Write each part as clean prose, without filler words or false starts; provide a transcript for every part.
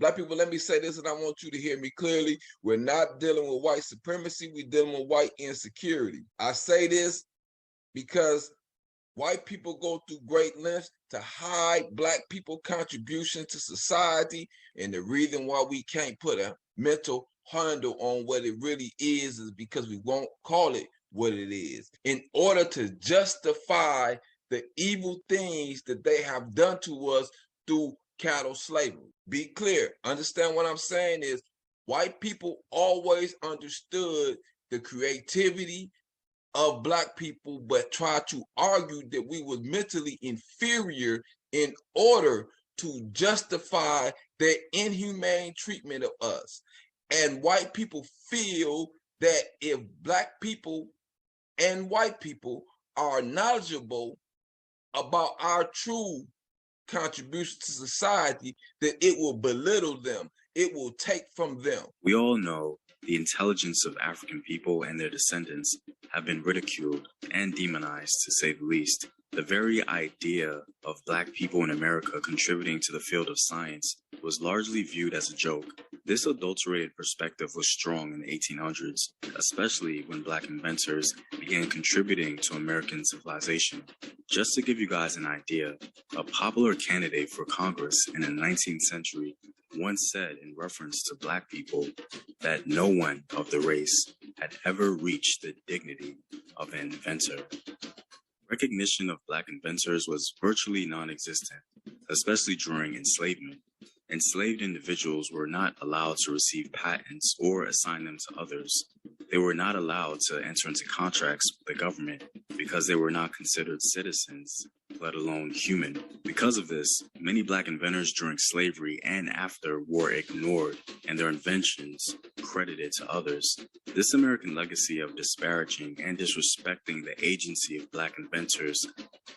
Black people, let me say this, and I want you to hear me clearly. We're not dealing with white supremacy. We're dealing with white insecurity. I say this because white people go through great lengths to hide Black people's contribution to society. And the reason why we can't put a mental handle on what it really is because we won't call it what it is. In order to justify the evil things that they have done to us through chattel slavery. Be clear, understand what I'm saying is white people always understood the creativity of Black people, but tried to argue that we were mentally inferior in order to justify their inhumane treatment of us. And white people feel that if Black people and white people are knowledgeable about our true contribution to society, that it will belittle them. It will take from them. We all know the intelligence of African people and their descendants have been ridiculed and demonized, to say the least. The very idea of Black people in America contributing to the field of science was largely viewed as a joke. This adulterated perspective was strong in the 1800s, especially when Black inventors began contributing to American civilization. Just to give you guys an idea, a popular candidate for Congress in the 19th century once said in reference to Black people that no one of the race had ever reached the dignity of an inventor. Recognition of Black inventors was virtually non-existent, especially during enslavement. Enslaved individuals were not allowed to receive patents or assign them to others. They were not allowed to enter into contracts with the government because they were not considered citizens, let alone human. Because of this, many Black inventors during slavery and after were ignored and their inventions credited to others. This American legacy of disparaging and disrespecting the agency of Black inventors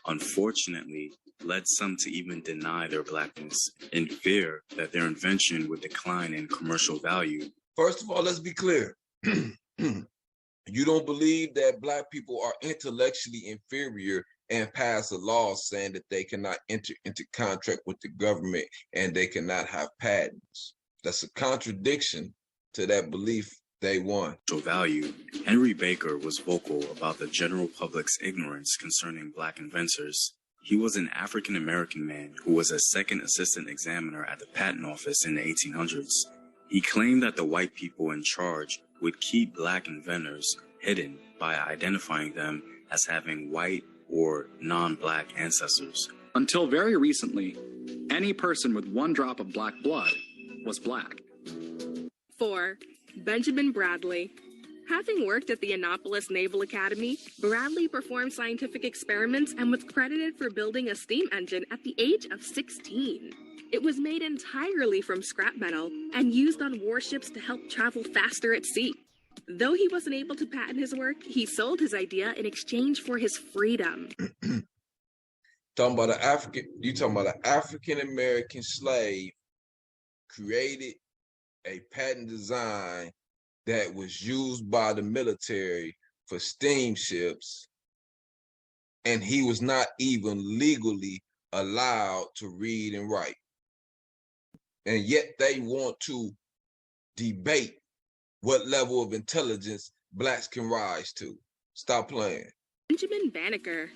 unfortunately led some to even deny their Blackness in fear that their invention would decline in commercial value. First of all, let's be clear. You don't believe that Black people are intellectually inferior and pass a law saying that they cannot enter into contract with the government and they cannot have patents. That's a contradiction to that belief day one. Value. Henry Baker was vocal about the general public's ignorance concerning Black inventors. He was an African-American man who was a second assistant examiner at the patent office in the 1800s. He claimed that the white people in charge would keep Black inventors hidden by identifying them as having white or non-Black ancestors. Until very recently, any person with one drop of Black blood was Black. 4. Benjamin Bradley. Having worked at the Annapolis Naval Academy, Bradley performed scientific experiments and was credited for building a steam engine at the age of 16. It was made entirely from scrap metal and used on warships to help travel faster at sea. Though he wasn't able to patent his work, he sold his idea in exchange for his freedom. Talking about an African-American slave created a patent design that was used by the military for steamships, and he was not even legally allowed to read and write. And yet they want to debate what level of intelligence Blacks can rise to. Stop playing. Benjamin Banneker.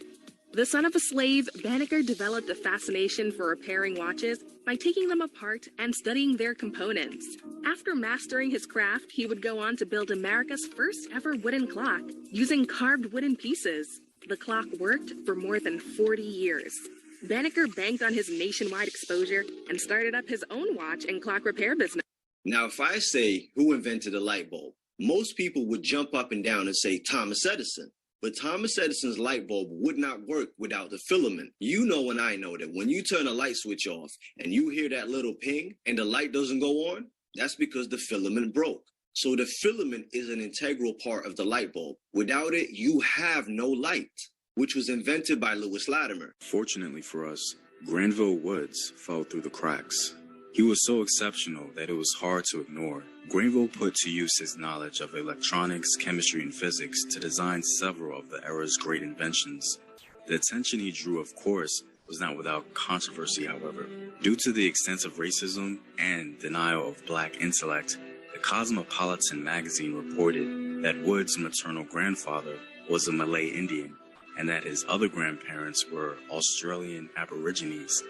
The son of a slave, Banneker developed a fascination for repairing watches by taking them apart and studying their components. After mastering his craft, he would go on to build America's first ever wooden clock using carved wooden pieces. The clock worked for more than 40 years. Banneker banked on his nationwide exposure and started up his own watch and clock repair business. Now, if I say who invented the light bulb, most people would jump up and down and say Thomas Edison. But Thomas Edison's light bulb would not work without the filament. You know and I know that when you turn a light switch off and you hear that little ping and the light doesn't go on, that's because the filament broke. So the filament is an integral part of the light bulb. Without it, you have no light, which was invented by Lewis Latimer. Fortunately for us, Granville Woods fell through the cracks. He was so exceptional that it was hard to ignore. Granville put to use his knowledge of electronics, chemistry, and physics to design several of the era's great inventions. The attention he drew, of course, was not without controversy, however. Due to the extensive racism and denial of black intellect, the Cosmopolitan magazine reported that Wood's maternal grandfather was a Malay Indian and that his other grandparents were Australian Aborigines,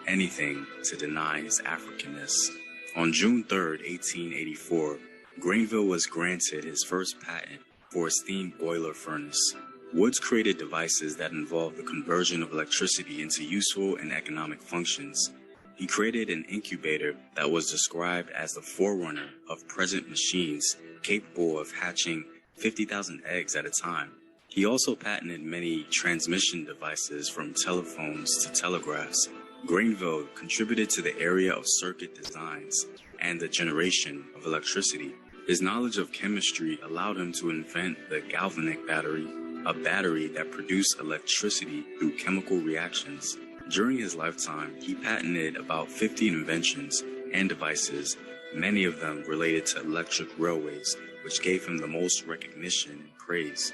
anything to deny his Africanness. On June 3, 1884, Granville was granted his first patent for a steam boiler furnace. Woods created devices that involved the conversion of electricity into useful and economic functions. He created an incubator that was described as the forerunner of present machines capable of hatching 50,000 eggs at a time. He also patented many transmission devices from telephones to telegraphs. Granville contributed to the area of circuit designs and the generation of electricity. His knowledge of chemistry allowed him to invent the galvanic battery, a battery that produced electricity through chemical reactions. During his lifetime, he patented about 50 inventions and devices, many of them related to electric railways, which gave him the most recognition and praise.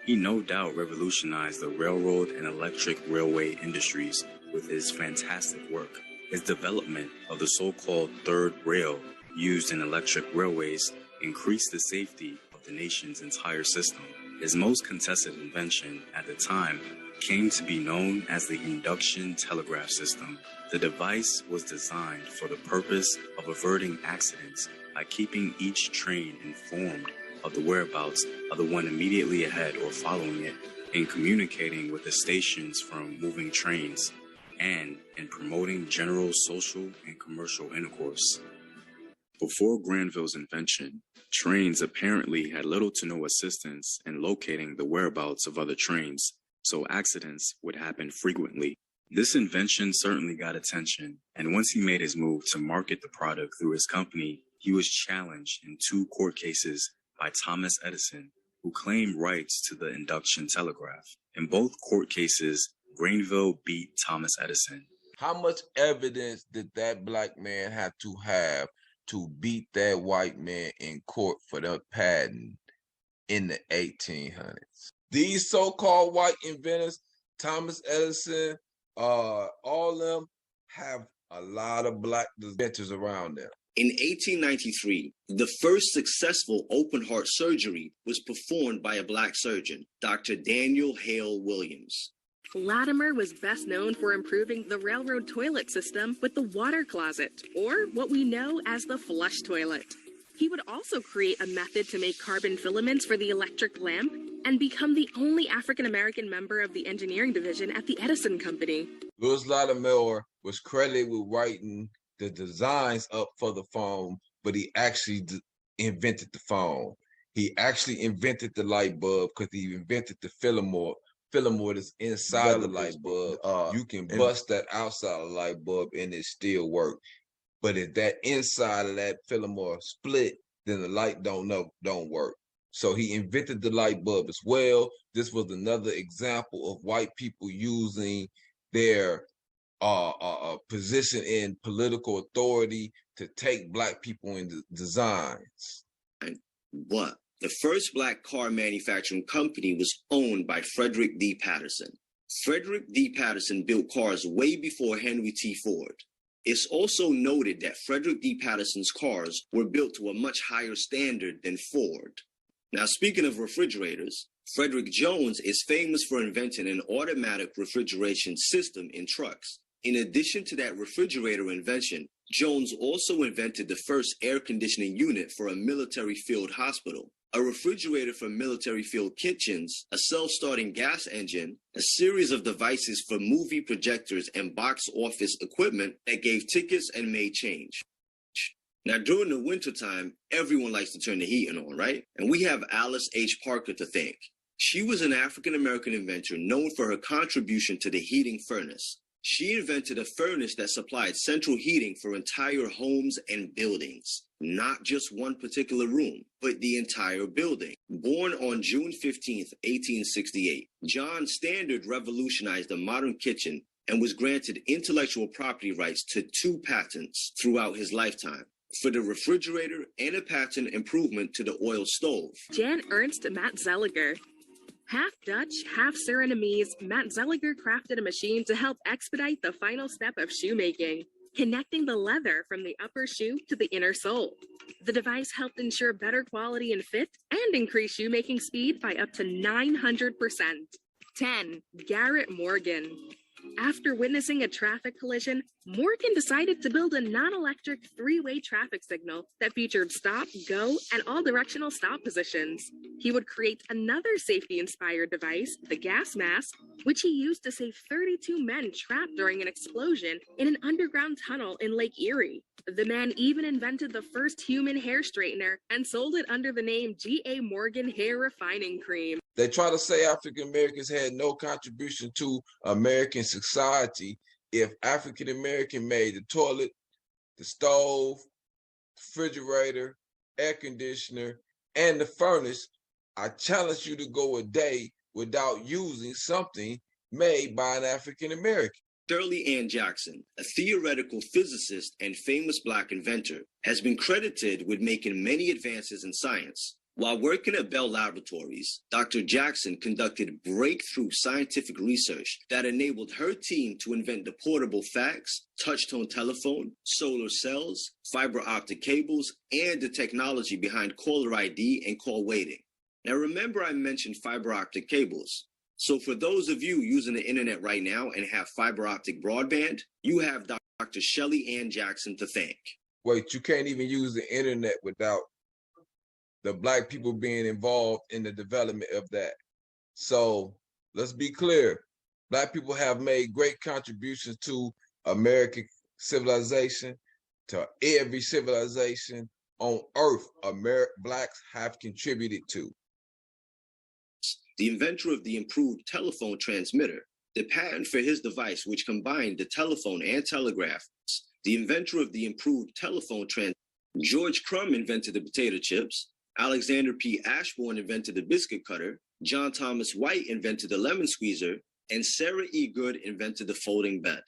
He no doubt revolutionized the railroad and electric railway industries with his fantastic work. His development of the so-called third rail used in electric railways increased the safety of the nation's entire system. His most contested invention at the time came to be known as the induction telegraph system. The device was designed for the purpose of averting accidents by keeping each train informed of the whereabouts of the one immediately ahead or following it, in communicating with the stations from moving trains, and in promoting general social and commercial intercourse. Before Granville's invention, trains apparently had little to no assistance in locating the whereabouts of other trains, so accidents would happen frequently. This invention certainly got attention, and once he made his move to market the product through his company, he was challenged in 2 court cases by Thomas Edison, who claimed rights to the induction telegraph. In both court cases, Granville beat Thomas Edison. How much evidence did that black man have to beat that white man in court for the patent in the 1800s? These so-called white inventors, Thomas Edison, all of them have a lot of black inventors around them. In 1893, the first successful open-heart surgery was performed by a black surgeon, Dr. Daniel Hale Williams. Latimer was best known for improving the railroad toilet system with the water closet, or what we know as the flush toilet. He would also create a method to make carbon filaments for the electric lamp and become the only African-American member of the engineering division at the Edison Company. Louis Latimer was credited with writing the designs up for the phone, but he actually invented the phone. He actually invented the light bulb because he invented the fillmore that's inside the light bulb. You can bust that outside of the light bulb and it still work. But if that inside of that fillmore split, then the light don't work. So he invented the light bulb as well. This was another example of white people using their position in political authority to take black people into designs. And what? The first black car manufacturing company was owned by Frederick D. Patterson. Frederick D. Patterson built cars way before Henry T. Ford. It's also noted that Frederick D. Patterson's cars were built to a much higher standard than Ford. Now, speaking of refrigerators, Frederick Jones is famous for inventing an automatic refrigeration system in trucks. In addition to that refrigerator invention, Jones also invented the first air conditioning unit for a military field hospital, a refrigerator for military field kitchens, a self-starting gas engine, a series of devices for movie projectors and box office equipment that gave tickets and made change. Now, during the wintertime, everyone likes to turn the heating on, right? And we have Alice H. Parker to thank. She was an African-American inventor known for her contribution to the heating furnace. She invented a furnace that supplied central heating for entire homes and buildings, not just one particular room, but the entire building. Born on June 15, 1868, John Standard revolutionized the modern kitchen and was granted intellectual property rights to 2 patents throughout his lifetime, for the refrigerator and a patent improvement to the oil stove. Jan Ernst Matt Zelliger. Half Dutch, half Surinamese, Matt Zelliger crafted a machine to help expedite the final step of shoemaking, connecting the leather from the upper shoe to the inner sole. The device helped ensure better quality and fit and increase shoemaking speed by up to 900%. 10. Garrett Morgan. After witnessing a traffic collision, Morgan decided to build a non-electric three-way traffic signal that featured stop, go, and all-directional stop positions. He would create another safety-inspired device, the gas mask, which he used to save 32 men trapped during an explosion in an underground tunnel in Lake Erie. The man even invented the first human hair straightener and sold it under the name G.A. Morgan Hair Refining Cream. They try to say African Americans had no contribution to American society. If African American made the toilet, the stove, refrigerator, air conditioner, and the furnace, I challenge you to go a day without using something made by an African American. Shirley Ann Jackson, a theoretical physicist and famous Black inventor, has been credited with making many advances in science. While working at Bell Laboratories, Dr. Jackson conducted breakthrough scientific research that enabled her team to invent the portable fax, touch-tone telephone, solar cells, fiber optic cables, and the technology behind caller ID and call waiting. Now remember I mentioned fiber optic cables. So for those of you using the internet right now and have fiber optic broadband, you have Dr. Shirley Ann Jackson to thank. Wait, you can't even use the internet without the Black people being involved in the development of that. So let's be clear. Black people have made great contributions to American civilization, to every civilization on earth Blacks have contributed to. The inventor of the improved telephone transmitter, the patent for his device, which combined the telephone and telegraph, the inventor of the improved telephone transmitter, George Crumb invented the potato chips, Alexander P. Ashbourne invented the biscuit cutter, John Thomas White invented the lemon squeezer, and Sarah E. Good invented the folding bed.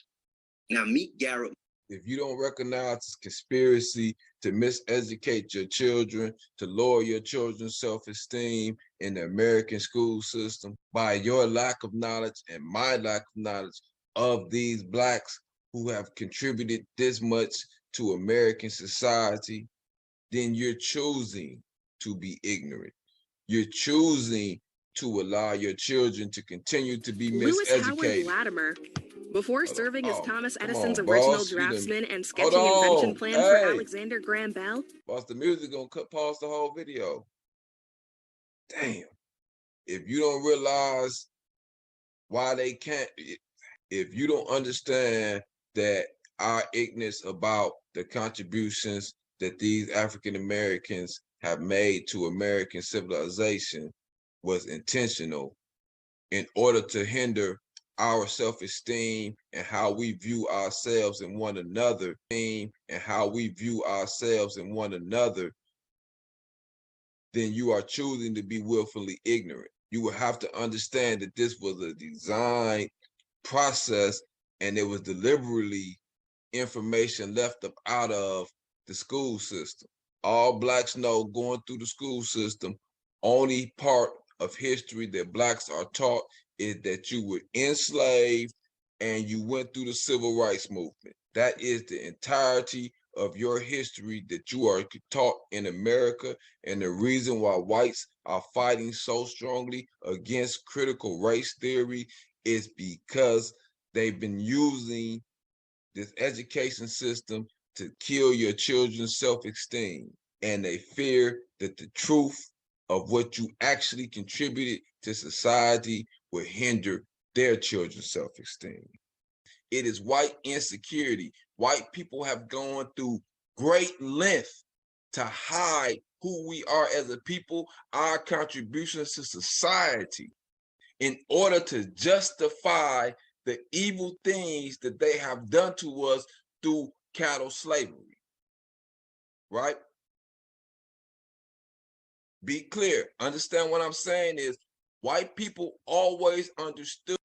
Now meet Garrett. If you don't recognize this conspiracy to miseducate your children, to lower your children's self-esteem in the American school system by your lack of knowledge and my lack of knowledge of these Blacks who have contributed this much to American society, then you're choosing to be ignorant. You're choosing to allow your children to continue to be miseducated. Lewis Howard Latimer. Before serving as Thomas Edison's original draftsman and sketching invention plan for Alexander Graham Bell. Boss, the music gonna pause the whole video. Damn. If you don't realize why they can't, if you don't understand that our ignorance about the contributions that these African Americans have made to American civilization was intentional in order to hinder our self-esteem and how we view ourselves and one another, then you are choosing to be willfully ignorant. You will have to understand that this was a design process and it was deliberately information left up out of the school system. All Blacks know going through the school system, only part of history that Blacks are taught is that you were enslaved and you went through the civil rights movement. That is the entirety of your history that you are taught in America, and the reason why whites are fighting so strongly against critical race theory is because they've been using this education system to kill your children's self-esteem, and they fear that the truth of what you actually contributed to society will hinder their children's self-esteem. It is white insecurity. White people have gone through great length to hide who we are as a people, our contributions to society, in order to justify the evil things that they have done to us through chattel slavery, right? Be clear, understand what I'm saying is white people always understood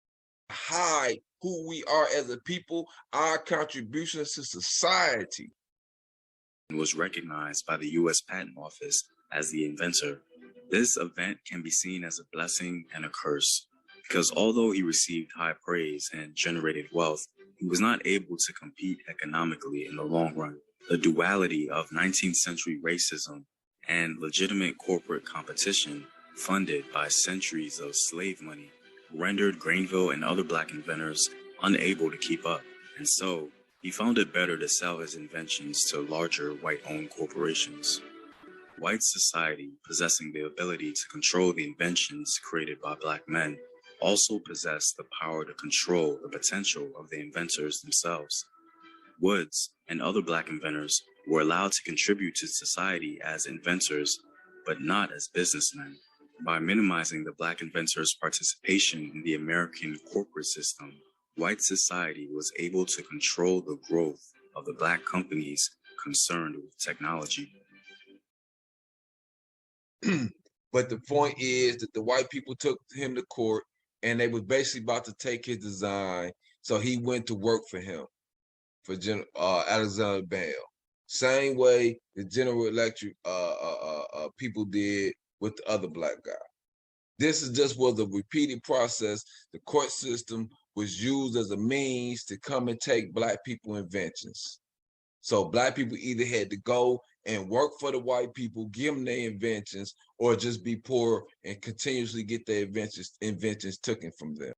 to hide who we are as a people, our contributions to society. And was recognized by the U.S. Patent Office as the inventor. This event can be seen as a blessing and a curse, because although he received high praise and generated wealth, he was not able to compete economically in the long run. The duality of 19th century racism and legitimate corporate competition funded by centuries of slave money rendered Granville and other black inventors unable to keep up, and so he found it better to sell his inventions to larger white-owned corporations. White society, possessing the ability to control the inventions created by black men, also possessed the power to control the potential of the inventors themselves. Woods and other black inventors were allowed to contribute to society as inventors, but not as businessmen. By minimizing the black inventors' participation in the American corporate system, white society was able to control the growth of the black companies concerned with technology. But the point is that the white people took him to court and they was basically about to take his design. So he went to work for him, for Alexander Bell. Same way the General Electric people did with the other black guy. This was a repeated process. The court system was used as a means to come and take black people inventions. So black people either had to go and work for the white people, give them their inventions, or just be poor and continuously get their inventions taken from them.